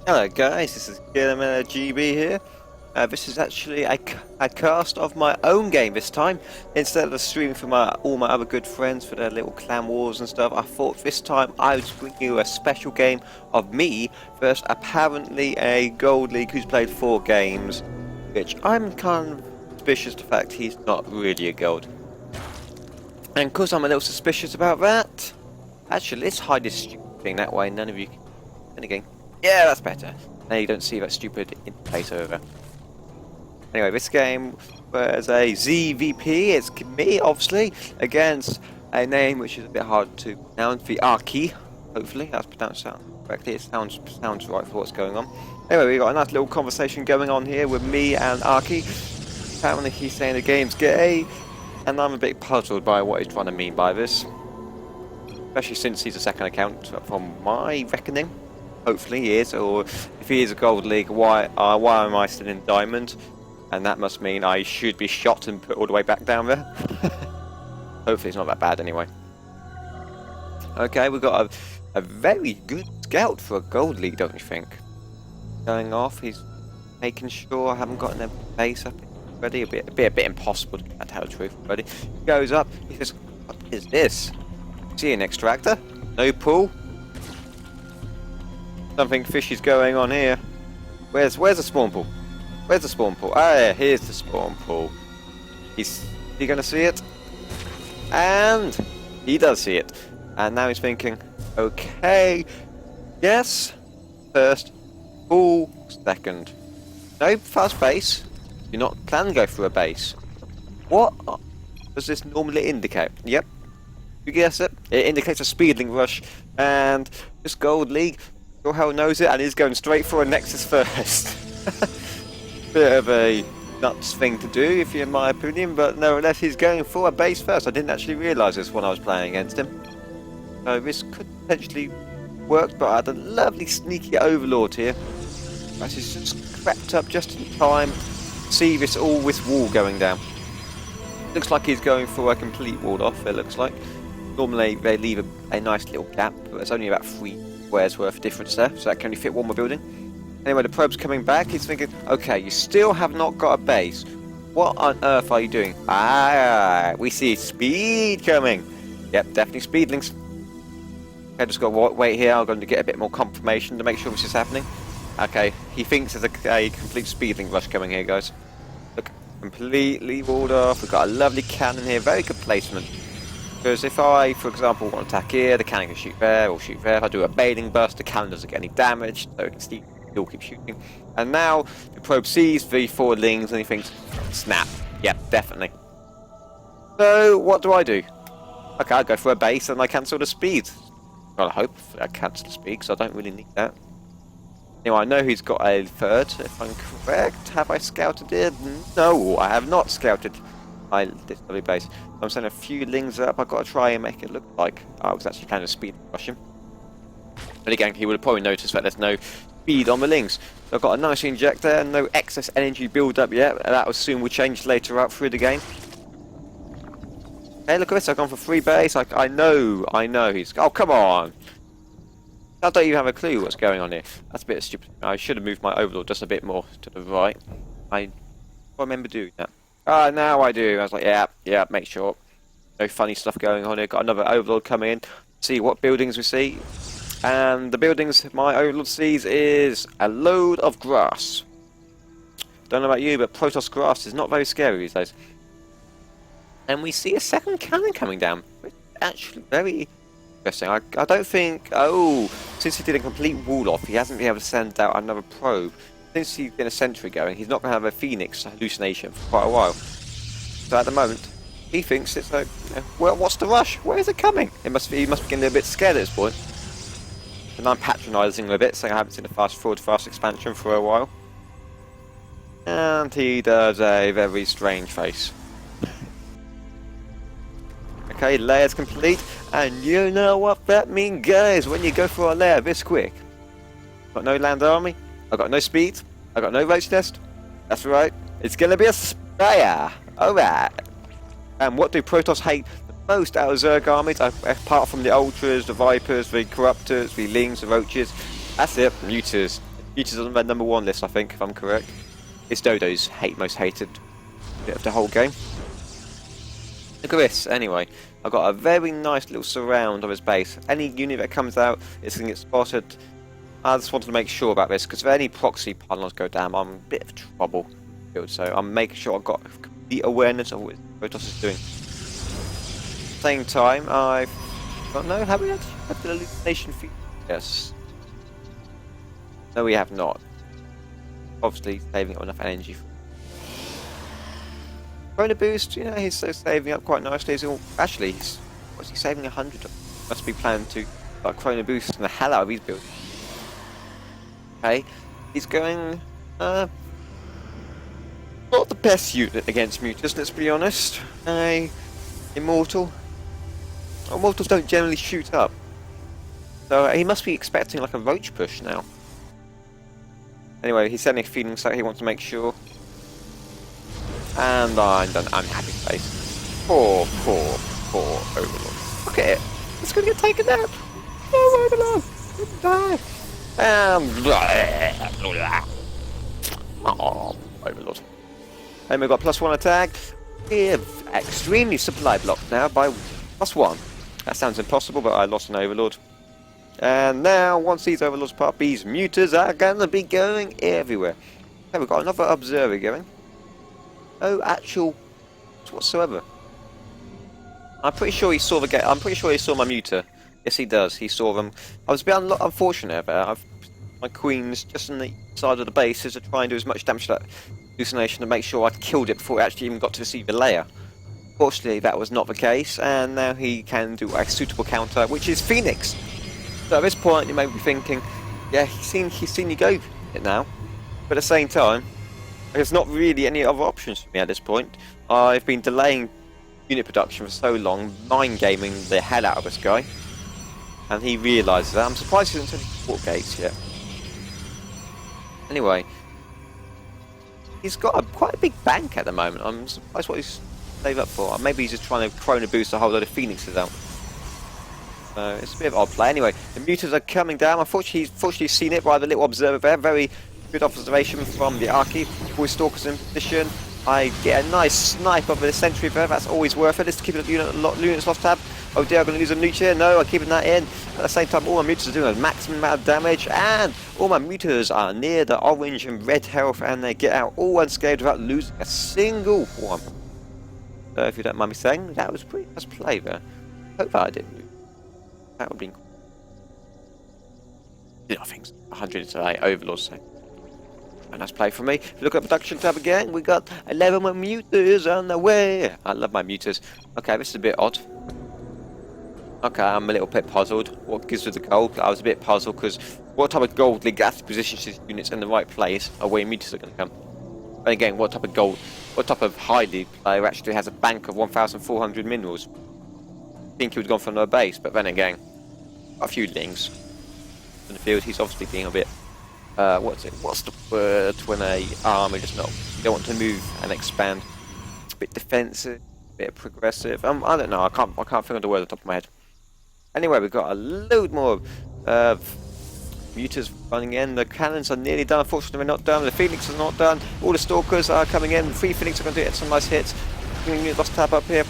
Hello guys, this is KillerMillerGB here. This is actually a cast of my own game this time. Instead of streaming for all my other good friends for their little clan wars and stuff, I thought this time I would bring you a special game of me versus apparently a Gold League who's played 4 games, which I'm kind of suspicious of the fact he's not really a gold. And because I'm a little suspicious about that, actually let's hide this stupid thing that way, none of you can... And again, yeah, that's better. Now you don't see that stupid interface over. Anyway, this game was a ZVP. It's me, obviously, against a name which is a bit hard to pronounce. The Arkhe. Hopefully, that's pronounced correctly. It sounds right for what's going on. Anyway, we got a nice little conversation going on here with me and Arkhe. Apparently, he's saying the game's gay, and I'm a bit puzzled by what he's trying to mean by this. Especially since he's a second account, from my reckoning. Hopefully he is, or if he is a Gold League, why am I still in Diamond? And that must mean I should be shot and put all the way back down there. Hopefully it's not that bad anyway. Okay, we've got a very good scout for a Gold League, don't you think? Going off, he's making sure I haven't gotten a base up ready. It'd be a bit impossible to tell the truth already. He goes up, he says, what is this? See an extractor? No pull? Something fishy's going on here. Where's the spawn pool? Where's the spawn pool? Ah, yeah, here's the spawn pool. Is he gonna see it? And he does see it. And now he's thinking, okay, yes, first, pool, second. No fast base. You're not planning to go through a base. What does this normally indicate? Yep, you guess it. It indicates a speedling rush, and this Gold League sure hell knows it, and he's going straight for a Nexus first. Bit of a nuts thing to do, if in my opinion, but nevertheless he's going for a base first. I didn't actually realise this when I was playing against him. So this could potentially work, but I had a lovely sneaky Overlord here. As he's just crept up just in time to see this wall going down. Looks like he's going for a complete wall off, it looks like. Normally they leave a nice little gap, but it's only about 3 squares worth of difference there, so that can only fit one more building. Anyway, the probe's coming back. He's thinking, okay, you still have not got a base. What on earth are you doing? Ah, we see speed coming. Yep, definitely speedlings. Okay, just got to wait here. I'm going to get a bit more confirmation to make sure this is happening. Okay, he thinks there's a complete speedling rush coming here, guys. Look, completely walled off. We've got a lovely cannon here. Very good placement. Because if I, for example, want to attack here, the cannon can shoot there or shoot there. If I do a bailing burst, the cannon doesn't get any damage, so it can still keep shooting. And now the probe sees the 4 lings and he thinks, snap. Yep, definitely. So what do? Okay, I go for a base and I cancel the speed. Well, I hope I cancel the speed because I don't really need that. Anyway, I know he's got a third, if I'm correct. Have I scouted it? No, I have not scouted this lovely base. I'm sending a few lings up. I've got to try and make it look like I was actually kind of speed rushing. But again, he would have probably noticed that there's no speed on the lings. So I've got a nice injector, no excess energy build up yet. That will soon will change later up through the game. Hey, look at this. I've gone for 3 base. I know he's... Oh, come on. I don't even have a clue what's going on here. That's a bit stupid. I should have moved my Overlord just a bit more to the right. I remember doing that. Ah, now I do. I was like, yeah, make sure. No funny stuff going on here. Got another Overlord coming in. See what buildings we see. And the buildings my Overlord sees is a load of grass. Don't know about you, but Protoss grass is not very scary these days. And we see a second cannon coming down. Which is actually very interesting. I don't think... Oh, since he did a complete wall off, he hasn't been able to send out another probe. Since he's been a sentry going, he's not going to have a Phoenix hallucination for quite a while. So at the moment, he thinks it's like, well, what's the rush? Where is it coming? He must be getting a bit scared at this point. And I'm patronising him a bit, saying I haven't seen a fast expansion for a while. And he does a very strange face. Okay, layer's complete, and you know what that means, guys, when you go for a layer this quick. Got no land army. I've got no speed, I've got no roach nest. That's right, it's gonna be a sprayer. Alright. And what do Protoss hate the most out of Zerg armies, apart from the Ultras, the Vipers, the Corruptors, the Lings, the Roaches? That's it, Mutas. Mutas on the #1 list, I think, if I'm correct. It's Dodo's most hated bit of the whole game. Look at this, anyway. I've got a very nice little surround of his base. Any unit that comes out is going to get spotted. I just wanted to make sure about this, because if any proxy pylons go down, I'm in a bit of trouble. So I'm making sure I've got the awareness of what Protoss is doing. Same time, I don't know, have we actually had the hallucination feature? Yes. No, we have not. Obviously, saving up enough energy. Chrono boost, you know, he's saving up quite nicely. Actually, what's he saving 100? Must be planning to chrono boost the hell out of his build. Okay, he's going not the best unit against Mutas, let's be honest. Immortal. Immortals don't generally shoot up. So he must be expecting like a roach push now. Anyway, he's sending a feeling so he wants to make sure. And I'm done. I'm happy face. Poor Overlord. Look at it. It's gonna get taken out. Oh, Overlord. It's die. Oh, Overlord. And we've got +1 attack. We're extremely supply blocked now by +1. That sounds impossible, but I lost an Overlord. And now, once these Overlords pop, these Mutas are gonna be going everywhere. Okay, we've got another Observer going. No actual whatsoever. I'm pretty sure he saw the game. I'm pretty sure he saw my Muta. Yes, he does. He saw them. I was a bit unfortunate about it. My queens just on the side of the base to try and do as much damage to that hallucination to make sure I killed it before it actually even got to receive the layer. Fortunately, that was not the case, and now he can do a suitable counter, which is Phoenix. So at this point, you may be thinking, yeah, he's seen you go it now. But at the same time, there's not really any other options for me at this point. I've been delaying unit production for so long, mind gaming the hell out of this guy, and he realises that. I'm surprised he hasn't turned 4 gates yet. Anyway, he's got quite a big bank at the moment. I'm surprised what he's saved up for. Maybe he's just trying to chrono boost a whole load of Phoenixes out. So it's a bit of odd play. Anyway, the Mutas are coming down. Unfortunately, he's seen it by the little observer there. Very good observation from the Arkhe. Boy Stalker's in position. I get a nice snipe of the sentry there. That's always worth it. Just to keep the units lost tab. Oh dear, I'm going to lose a Muta here. No, I'm keeping that in. At the same time, all my Mutas are doing a maximum amount of damage, and all my Mutas are near the orange and red health, and they get out all unscathed without losing a single one. So if you don't mind me saying, that was pretty nice play there. Hope that I didn't lose. That would be cool. I think 100 today, Overlord, so. And nice play for me. If you look at the production tab again, we got 11 more Mutas on the way. I love my Mutas. Okay, this is a bit odd. Okay, I'm a little bit puzzled. What gives us the gold? I was a bit puzzled because what type of gold league actually positions these units in the right place are where Mutas are going to come. And again, what type of high league player actually has a bank of 1,400 minerals? I think he would have gone for another base, but then again, a few lings in the field. He's obviously being a bit. What's the word when a army just not? You don't want to move and expand. It's a bit defensive, a bit progressive. I don't know. I can't think of the word at the top of my head. Anyway, we've got a load more Mutas running in. The cannons are nearly done. Unfortunately, they're not done. The Phoenix is not done. All the Stalkers are coming in. 3 Phoenix are going to get some nice hits. Lost tab up here.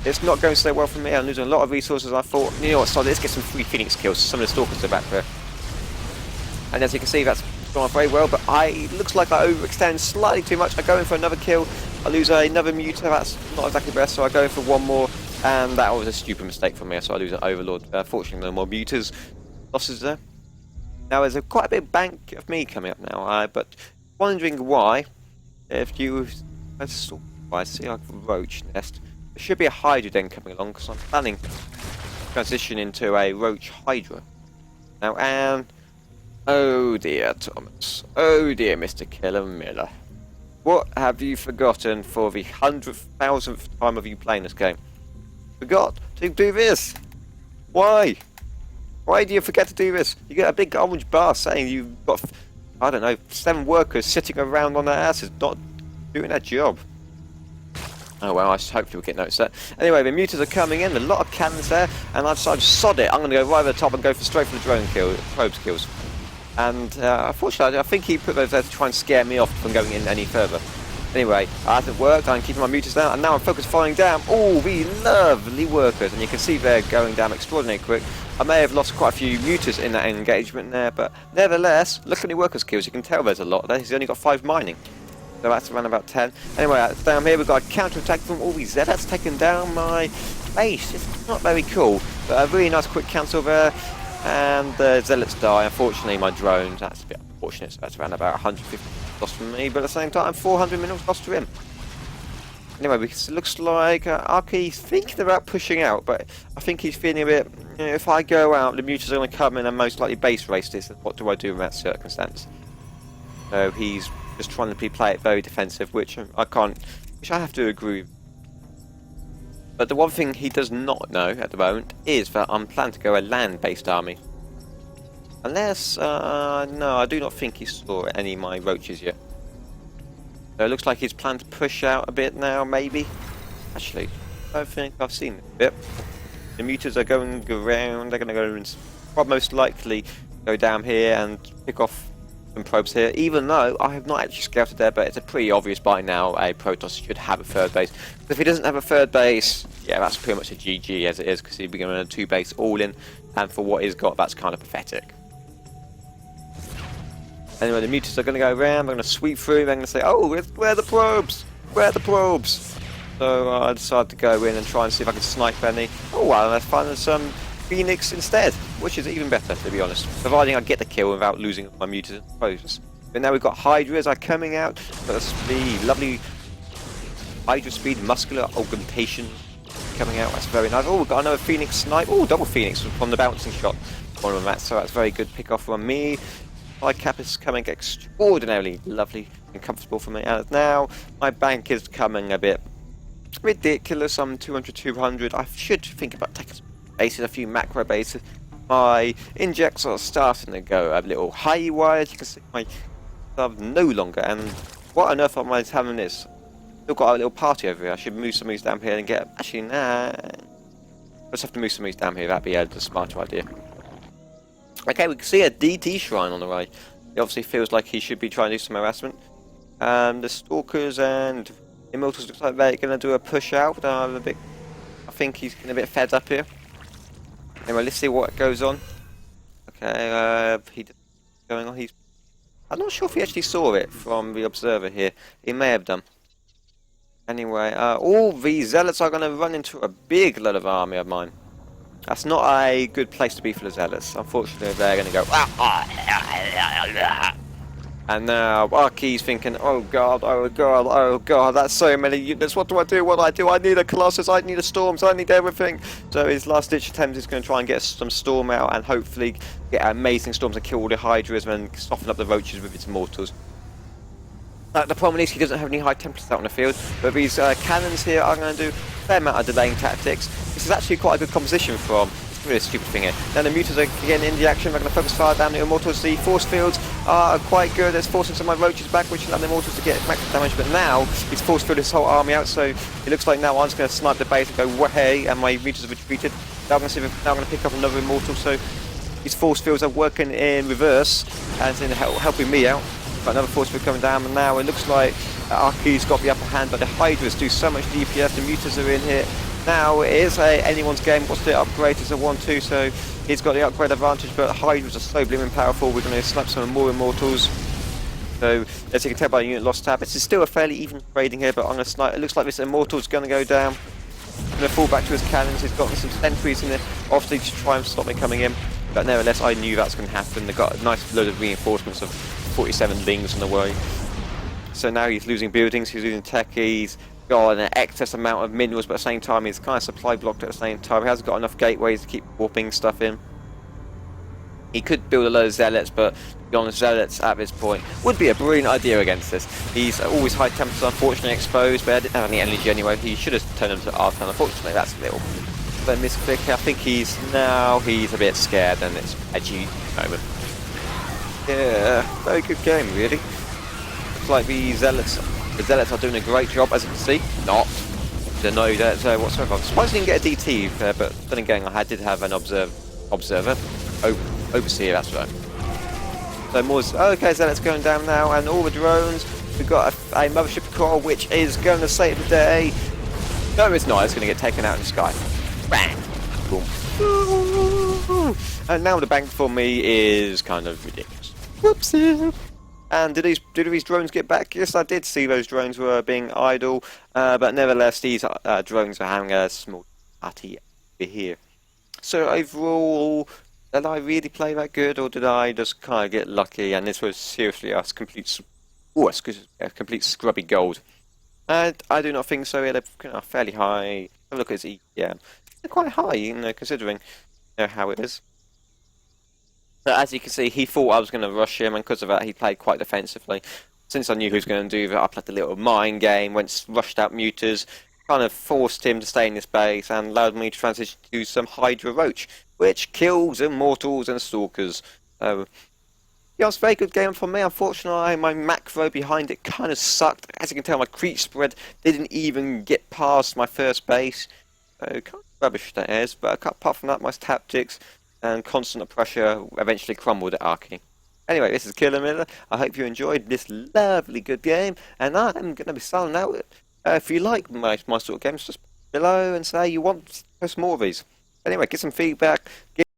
It's not going so well for me. I'm losing a lot of resources. I thought, you know what, so let's get some 3 Phoenix kills. Some of the Stalkers are back there. And as you can see, that's gone very well, but it looks like I overextend slightly too much. I go in for another kill. I lose another Muta. That's not exactly best, so I go in for one more. And that was a stupid mistake from me, so I lose an Overlord. Fortunately, no more Mutas. Losses there. Now, there's quite a big bank of me coming up now, but wondering why, if you... I see like a roach nest. There should be a Hydra den coming along, because I'm planning to transition into a Roach Hydra. Now, and... oh dear, Thomas. Oh dear, Mr. Killer Miller. What have you forgotten for the 100,000th time of you playing this game? Forgot to do this. Why? Why do you forget to do this? You get a big orange bar saying you've got, I don't know, 7 workers sitting around on their asses not doing their job. Oh well, I hopefully we'll get noticed that. Anyway, the Mutas are coming in, a lot of cannons there, and I've decided to sod it. I'm going to go right over the top and go straight for the drone kill, probes kills. And unfortunately, I think he put those there to try and scare me off from going in any further. Anyway, it hasn't worked. I'm keeping my mutas down, and now I'm focused flying down. Oh, the lovely workers, and you can see they're going down extraordinarily quick. I may have lost quite a few mutas in that engagement there, but nevertheless, look at the workers' kills. You can tell there's a lot there. He's only got 5 mining, so that's around about 10. Anyway, down here we've got a counter-attack from all these Zealots taking down my base. It's not very cool, but a really nice quick cancel there. And the Zealots die. Unfortunately, my drones, that's a bit unfortunate, so that's around about 150 lost from me, but at the same time, 400 minerals lost to him. Anyway, it looks like Arkhe's thinking about pushing out, but I think he's feeling a bit, you know, if I go out, the mutas are going to come in and most likely base race this, and what do I do in that circumstance? So he's just trying to play it very defensive, which I have to agree with. But the one thing he does not know at the moment is that I'm planning to go a land-based army. Unless, no, I do not think he saw any of my roaches yet. So it looks like he's planned to push out a bit now, maybe. Actually, I don't think I've seen it a bit. The mutas are going around, they're going to go and most likely go down here and pick off some probes here, even though I have not actually scouted there, but it's a pretty obvious by now a Protoss should have a third base. But if he doesn't have a third base, yeah, that's pretty much a GG as it is, because he'd be going on a 2 base all in, and for what he's got, that's kind of pathetic. Anyway, the mutas are going to go around, they're going to sweep through, they're going to say, oh, where are the probes? Where are the probes? So I decided to go in and try and see if I can snipe any. Oh, well, let's find some Phoenix instead, which is even better, to be honest, providing I get the kill without losing my mutas and probes. But now we've got Hydras are coming out, that's the lovely Hydra speed muscular augmentation coming out, that's very nice. Oh, we've got another Phoenix snipe, oh, double Phoenix from the bouncing shot, one of them, so that's very good pick off from me. My cap is coming extraordinarily lovely and comfortable for me, and now my bank is coming a bit ridiculous. I'm 200. I should think about taking some bases, a few macro bases. My injects are starting to go a little high wires. You can see my stuff no longer, and what on earth am I having this? Still got a little party over here. I should move some of these down here and get, actually nah, let's have to move some of these down here. That'd be the smarter idea. Okay, we can see a DT shrine on the right. He obviously feels like he should be trying to do some harassment. The Stalkers and Immortals looks like they're going to do a push out. I think he's getting a bit fed up here. Anyway, let's see what goes on. Okay, going on. I'm not sure if he actually saw it from the observer here. He may have done. Anyway, all these Zealots are going to run into a big lot of army of mine. That's not a good place to be for the Zealots. Unfortunately, they're going to go. And now Arkhe's thinking, oh god, oh god, oh god, that's so many units. What do I do? What do I do? I need a Colossus, I need a Storms, I need everything. So his last ditch attempt is going to try and get some Storm out and hopefully get amazing Storms and kill all the Hydras and soften up the Roaches with its Mortals. The problem is he doesn't have any high temperatures out on the field, but these cannons here are going to do a fair amount of delaying tactics. This is actually quite a good composition from really a stupid thing here. Now the mutas are getting into the action, they're going to focus fire down the Immortals. The force fields are quite good, it's forcing some of my Roaches back, which allow the Immortals to get max damage, but now he's force filled his whole army out, so it looks like now I'm just going to snipe the base and go way, and my mutas have retreated. Now I'm going to see if now I'm going to pick up another Immortal, so these force fields are working in reverse, and it's helping me out. Got another force field coming down, and now it looks like Arkhe's got the upper hand, but the Hydras do so much DPS, the mutas are in here. Now it is anyone's game. What's the upgrade? It's a 1-2, so he's got the upgrade advantage, but Hydras are so blooming powerful. We're going to snap some more Immortals. So as you can tell by the unit loss tab, this is still a fairly even grading here, but I'm going to snipe. It looks like this Immortal's going to go down. I'm going to fall back to his cannons. He's got some sentries in there, obviously to try and stop me coming in. But nevertheless, I knew that's going to happen. They've got a nice load of reinforcements of 47 lings on the way. So now he's losing buildings, he's losing tech, he's got an excess amount of minerals, but at the same time he's kind of supply blocked at the same time. He hasn't got enough gateways to keep warping stuff in. He could build a load of Zealots, but to be honest, Zealots at this point would be a brilliant idea against this. He's always high temperatures, unfortunately exposed, but I didn't have any energy anyway. He should have turned them to Arkhe, unfortunately that's a little bit misclick. I think he's a bit scared, and it's a G moment. Yeah, very good game really. Looks like the Zealots are doing a great job, as you can see. Not denied that whatsoever. I'm surprised I didn't get a DT there, but then again I did have an observer, overseer, that's right. So Moore's okay, so that's going down now, and all the drones. We've got a mothership core which is going to save the day. No, it's not. It's going to get taken out in the sky. Bang! Boom. And now the bank for me is kind of ridiculous. Whoopsie! And did these drones get back? Yes, I did see those drones were being idle, but nevertheless, these drones are having a small party here. So overall, did I really play that good, or did I just kind of get lucky? And this was seriously a complete scrubby gold. I do not think so. They're fairly high. Have a look at his EPM. They're quite high, considering how it is. But as you can see, he thought I was going to rush him, and because of that, he played quite defensively. Since I knew he was going to do that, I played a little mind game, rushed out muters, kind of forced him to stay in this base, and allowed me to transition to some Hydra Roach, which kills Immortals and Stalkers. So, yeah, it was a very good game for me. Unfortunately, my macro behind it kind of sucked. As you can tell, my creep spread didn't even get past my first base. So, kind of rubbish that is, but apart from that, my tactics and constant pressure eventually crumbled at Arkhe. Anyway, this is KillerMiller. I hope you enjoyed this lovely good game, and I'm going to be signing out. If you like my sort of games, just below and say you want to post more of these. Anyway, get some feedback.